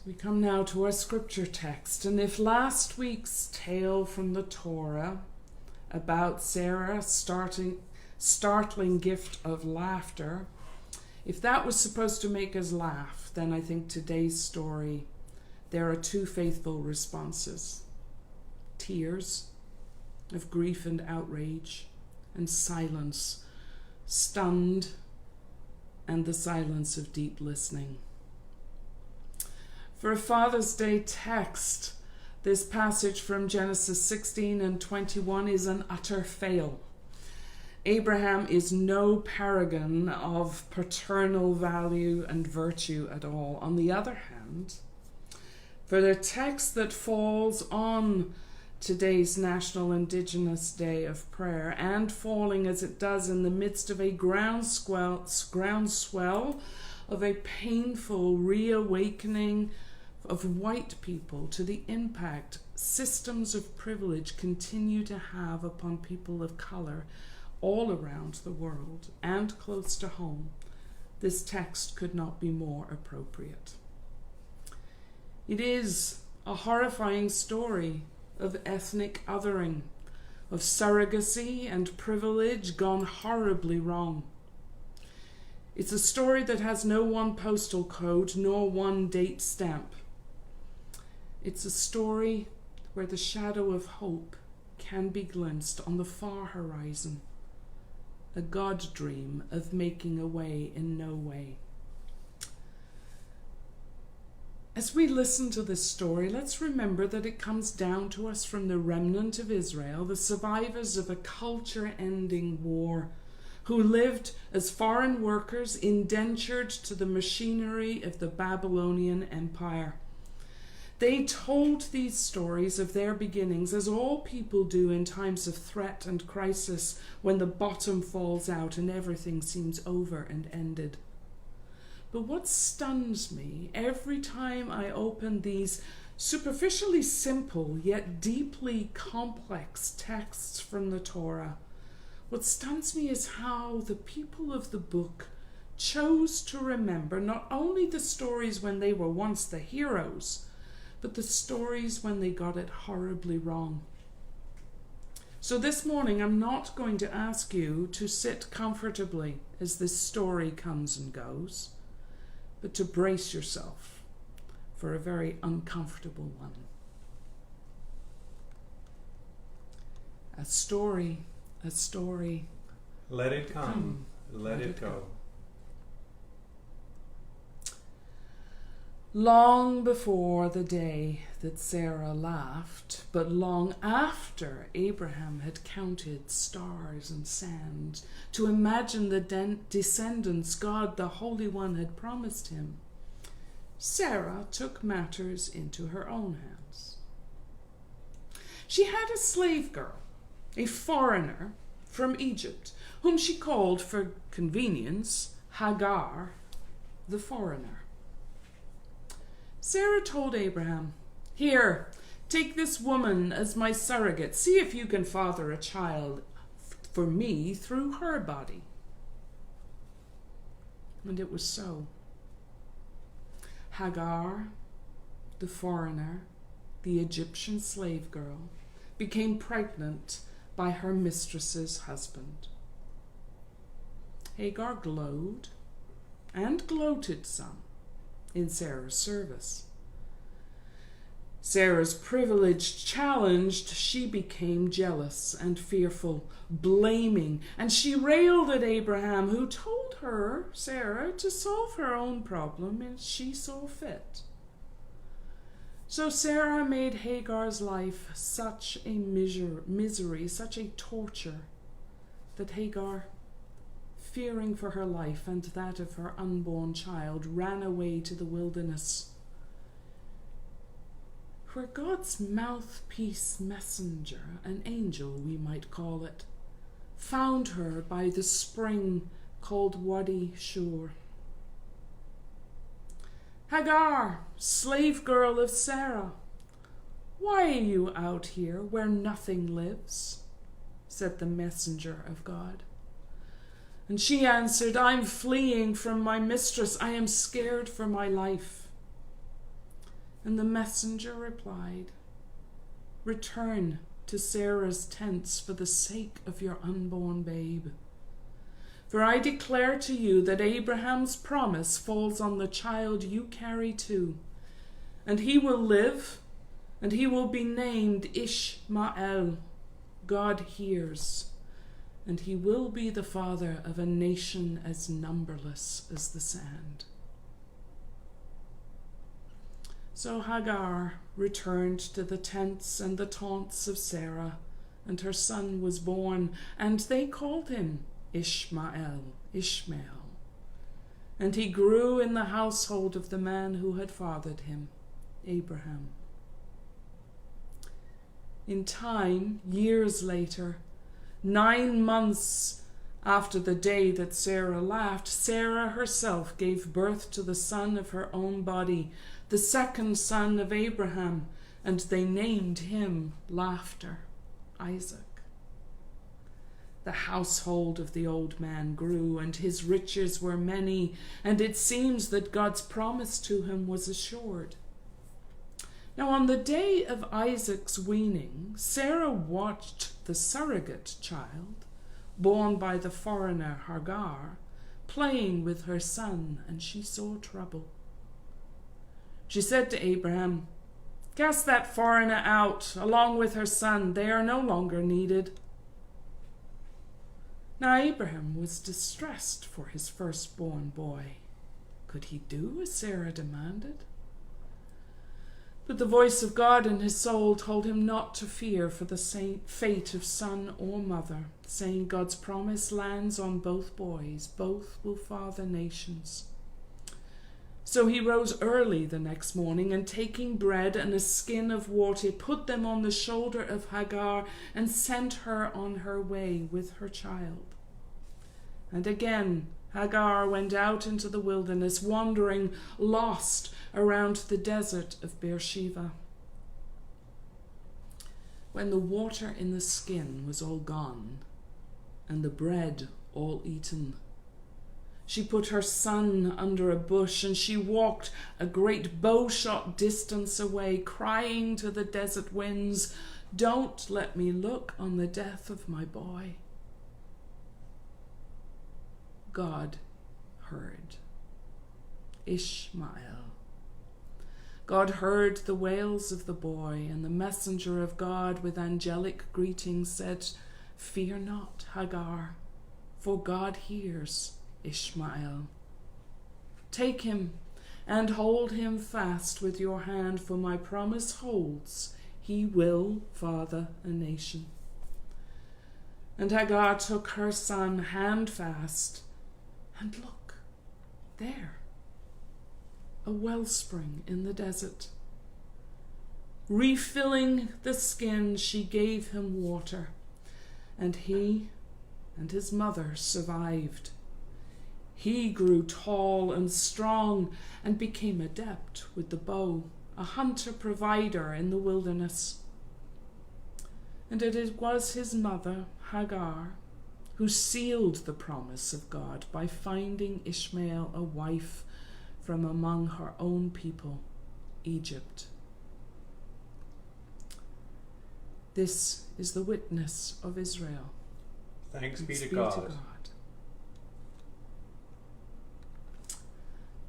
We come now to our scripture text, and if last week's tale from the Torah about Sarah's startling gift of laughter, if that was supposed to make us laugh, then I think today's story, there are two faithful responses: tears of grief and outrage, and silence, stunned, and the silence of deep listening. For a Father's Day text, this passage from Genesis 16 and 21 is an utter fail. Abraham is no paragon of paternal value and virtue at all. On the other hand, for the text that falls on today's National Indigenous Day of Prayer, and falling as it does in the midst of a groundswell of a painful reawakening of white people to the impact systems of privilege continue to have upon people of color all around the world and close to home, this text could not be more appropriate. It is a horrifying story of ethnic othering, of surrogacy and privilege gone horribly wrong. It's a story that has no one postal code nor one date stamp. It's a story where the shadow of hope can be glimpsed on the far horizon, a God dream of making a way in no way. As we listen to this story, let's remember that it comes down to us from the remnant of Israel, the survivors of a culture-ending war, who lived as foreign workers indentured to the machinery of the Babylonian Empire. They told these stories of their beginnings, as all people do in times of threat and crisis, when the bottom falls out and everything seems over and ended. But what stuns me every time I open these superficially simple yet deeply complex texts from the Torah, what stuns me is how the people of the book chose to remember not only the stories when they were once the heroes, but the stories when they got it horribly wrong. So this morning, I'm not going to ask you to sit comfortably as this story comes and goes, but to brace yourself for a very uncomfortable one. A story. Let it come, let it go. Long before the day that Sarah laughed, but long after Abraham had counted stars and sand to imagine the descendants God the Holy One had promised him, Sarah took matters into her own hands. She had a slave girl, a foreigner from Egypt, whom she called, for convenience, Hagar, the foreigner. Sarah told Abraham, "Here, take this woman as my surrogate. See if you can father a child for me through her body." And it was so. Hagar, the foreigner, the Egyptian slave girl, became pregnant by her mistress's husband. Hagar glowed and gloated some in Sarah's service. Sarah's privilege challenged, she became jealous and fearful, blaming, and she railed at Abraham, who told her, Sarah, to solve her own problem as she saw fit. So Sarah made Hagar's life such a misery, such a torture, that Hagar, fearing for her life and that of her unborn child, ran away to the wilderness, where God's mouthpiece messenger, an angel we might call it, found her by the spring called Wadi Shur. "Hagar, slave girl of Sarah, why are you out here where nothing lives?" said the messenger of God. And she answered, "I'm fleeing from my mistress. I am scared for my life." And the messenger replied, "Return to Sarah's tents for the sake of your unborn babe. For I declare to you that Abraham's promise falls on the child you carry too, and he will live, and he will be named Ishmael. God hears, and he will be the father of a nation as numberless as the sand." So Hagar returned to the tents and the taunts of Sarah, and her son was born, and they called him Ishmael. And he grew in the household of the man who had fathered him, Abraham. In time, years later, 9 months after the day that Sarah laughed, Sarah herself gave birth to the son of her own body, the second son of Abraham, and they named him Laughter, Isaac. The household of the old man grew, and his riches were many, and it seems that God's promise to him was assured. Now on the day of Isaac's weaning, Sarah watched the surrogate child, born by the foreigner Hagar, playing with her son, and she saw trouble. She said to Abraham, "Cast that foreigner out, along with her son. They are no longer needed." Now Abraham was distressed for his firstborn boy. Could he do as Sarah demanded? But the voice of God in his soul told him not to fear for the fate of son or mother, saying, "God's promise lands on both boys. Both will father nations." So he rose early the next morning, and taking bread and a skin of water, put them on the shoulder of Hagar and sent her on her way with her child. And again Hagar went out into the wilderness, wandering lost around the desert of Beersheba. When the water in the skin was all gone, and the bread all eaten, she put her son under a bush, and she walked a great bowshot distance away, crying to the desert winds, "Don't let me look on the death of my boy." God heard. Ishmael. God heard the wails of the boy, and the messenger of God with angelic greetings said, "Fear not, Hagar, for God hears Ishmael. Take him and hold him fast with your hand, for my promise holds, he will father a nation." And Hagar took her son hand fast, and look, there, a wellspring in the desert. Refilling the skin, she gave him water, and he and his mother survived. He grew tall and strong and became adept with the bow, a hunter-provider in the wilderness. And it was his mother, Hagar, who sealed the promise of God by finding Ishmael a wife from among her own people, Egypt. This is the witness of Israel. Thanks be to God.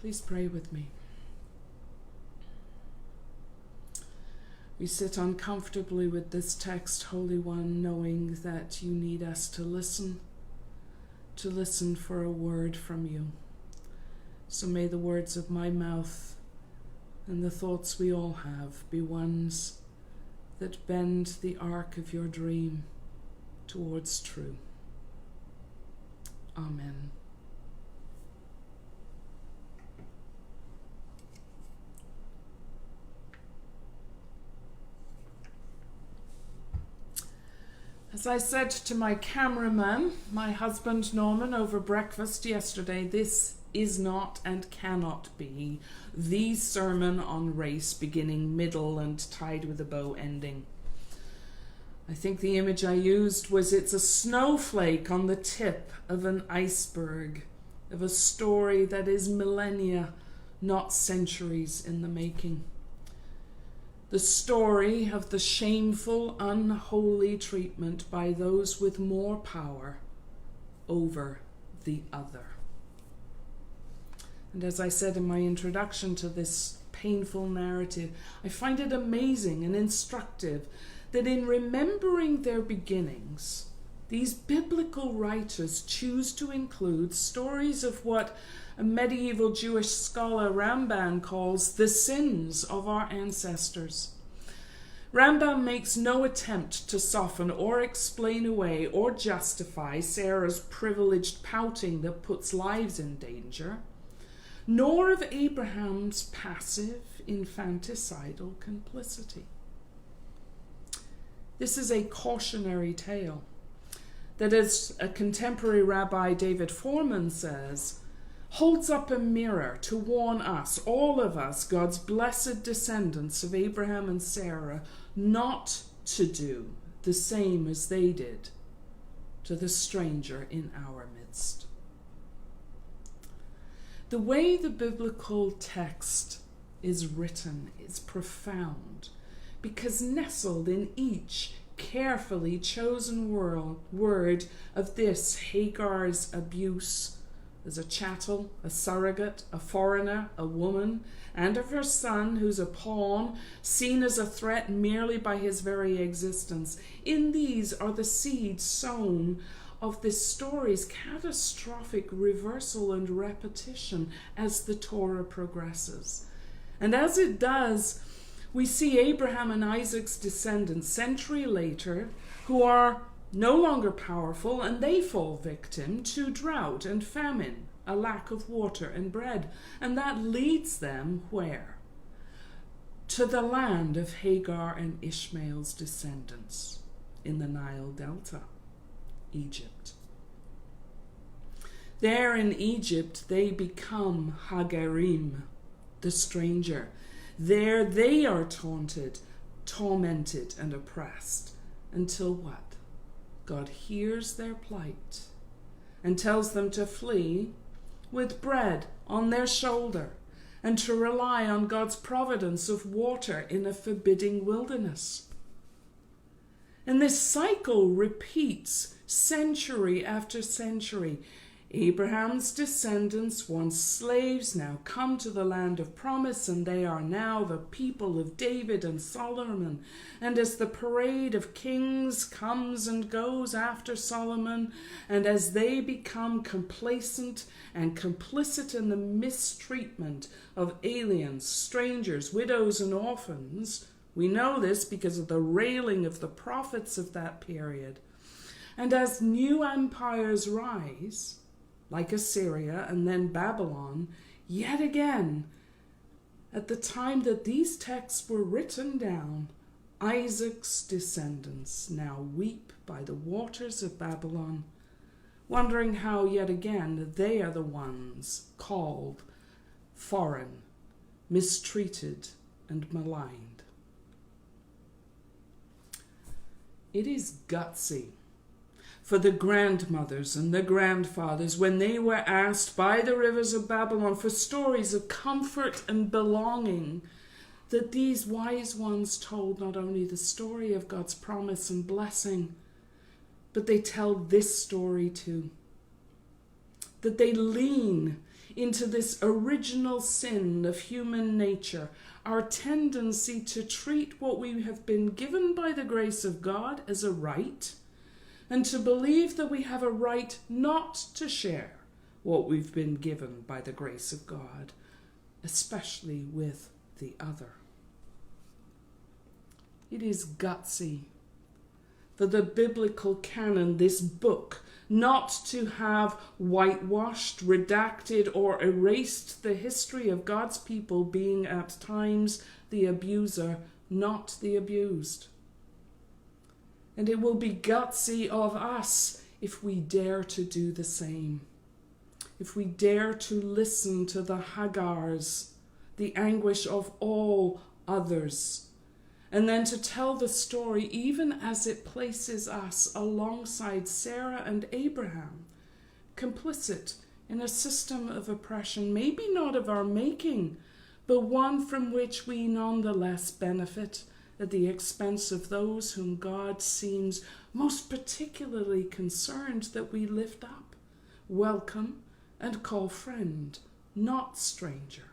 Please pray with me. We sit uncomfortably with this text, Holy One, knowing that you need us to listen for a word from you. So may the words of my mouth and the thoughts we all have be ones that bend the arc of your dream towards true. Amen. As I said to my cameraman, my husband Norman, over breakfast yesterday, this is not and cannot be the sermon on race, beginning, middle, and tied with a bow ending. I think the image I used was it's a snowflake on the tip of an iceberg, of a story that is millennia, not centuries in the making. the story of the shameful, unholy treatment by those with more power over the other. And as I said in my introduction to this painful narrative, I find it amazing and instructive that in remembering their beginnings, these biblical writers choose to include stories of what a medieval Jewish scholar Rambam calls the sins of our ancestors. Rambam makes no attempt to soften or explain away or justify Sarah's privileged pouting that puts lives in danger, nor of Abraham's passive, infanticidal complicity. This is a cautionary tale that, as a contemporary rabbi, David Foreman, says, holds up a mirror to warn us, all of us, God's blessed descendants of Abraham and Sarah, not to do the same as they did to the stranger in our midst. The way the biblical text is written is profound, because nestled in each carefully chosen word of this Hagar's abuse as a chattel, a surrogate, a foreigner, a woman, and of her son, who's a pawn, seen as a threat merely by his very existence. In these are the seeds sown of this story's catastrophic reversal and repetition as the Torah progresses. And as it does, we see Abraham and Isaac's descendants century later, who are no longer powerful, and they fall victim to drought and famine, a lack of water and bread. And that leads them where? To the land of Hagar and Ishmael's descendants in the Nile Delta, Egypt. There in Egypt they become Hagarim, the stranger. There they are taunted, tormented, and oppressed, until what? God hears their plight and tells them to flee with bread on their shoulder and to rely on God's providence of water in a forbidding wilderness. And this cycle repeats century after century. Abraham's descendants, once slaves, now come to the land of promise, and they are now the people of David and Solomon. And as the parade of kings comes and goes after Solomon, and as they become complacent and complicit in the mistreatment of aliens, strangers, widows, and orphans, we know this because of the railing of the prophets of that period. And as new empires rise, like Assyria and then Babylon, yet again, at the time that these texts were written down, Isaac's descendants now weep by the waters of Babylon, wondering how yet again they are the ones called foreign, mistreated, and maligned. It is gutsy for the grandmothers and the grandfathers when they were asked by the rivers of Babylon for stories of comfort and belonging, that these wise ones told not only the story of God's promise and blessing, but they tell this story too. That they lean into this original sin of human nature, our tendency to treat what we have been given by the grace of God as a right, and to believe that we have a right not to share what we've been given by the grace of God, especially with the other. It is gutsy for the biblical canon, this book, not to have whitewashed, redacted, or erased the history of God's people being at times the abuser, not the abused. And it will be gutsy of us if we dare to do the same. If we dare to listen to the Hagars, the anguish of all others, and then to tell the story even as it places us alongside Sarah and Abraham, complicit in a system of oppression, maybe not of our making, but one from which we nonetheless benefit at the expense of those whom God seems most particularly concerned that we lift up, welcome, and call friend, not stranger.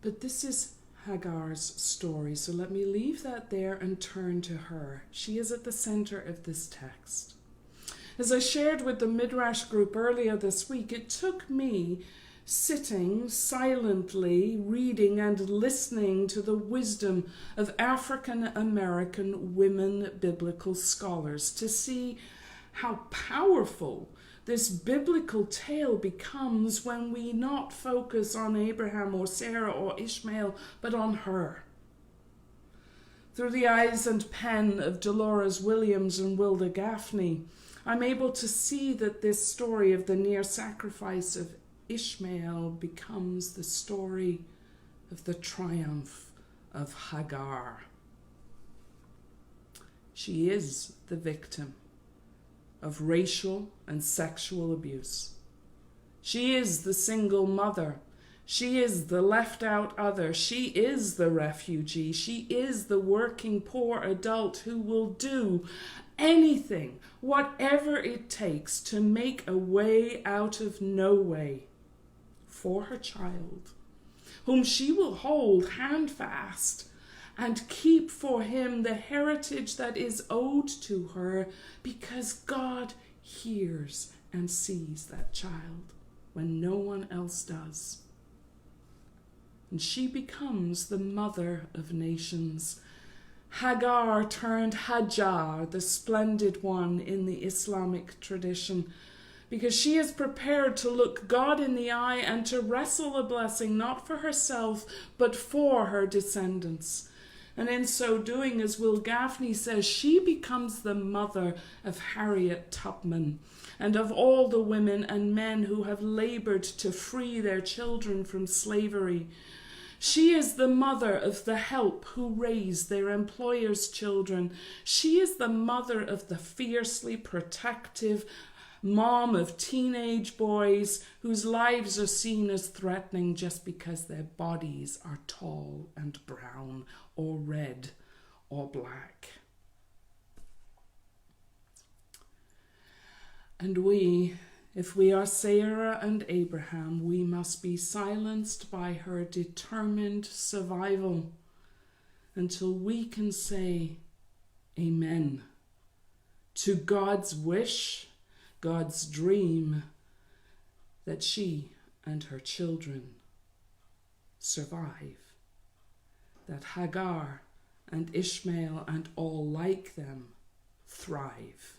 But this is Hagar's story, so let me leave that there and turn to her. She is at the center of this text. As I shared with the Midrash group earlier this week, it took me sitting silently, reading and listening to the wisdom of African American women biblical scholars to see how powerful this biblical tale becomes when we not focus on Abraham or Sarah or Ishmael, but on her. Through the eyes and pen of Dolores Williams and Wilda Gaffney, I'm able to see that this story of the near sacrifice of Ishmael becomes the story of the triumph of Hagar. She is the victim of racial and sexual abuse. She is the single mother. She is the left out other. She is the refugee. She is the working poor adult who will do anything, whatever it takes, to make a way out of no way for her child, whom she will hold handfast and keep for him the heritage that is owed to her, because God hears and sees that child when no one else does. And she becomes the mother of nations. Hagar turned Hajar, the splendid one in the Islamic tradition, because she is prepared to look God in the eye and to wrestle a blessing not for herself but for her descendants. And in so doing, as Will Gaffney says, she becomes the mother of Harriet Tubman and of all the women and men who have labored to free their children from slavery. She is the mother of the help who raise their employers' children. She is the mother of the fiercely protective mom of teenage boys whose lives are seen as threatening just because their bodies are tall and brown or red or black. And we, if we are Sarah and Abraham, we must be silenced by her determined survival until we can say amen to God's wish, God's dream, that she and her children survive, that Hagar and Ishmael and all like them thrive.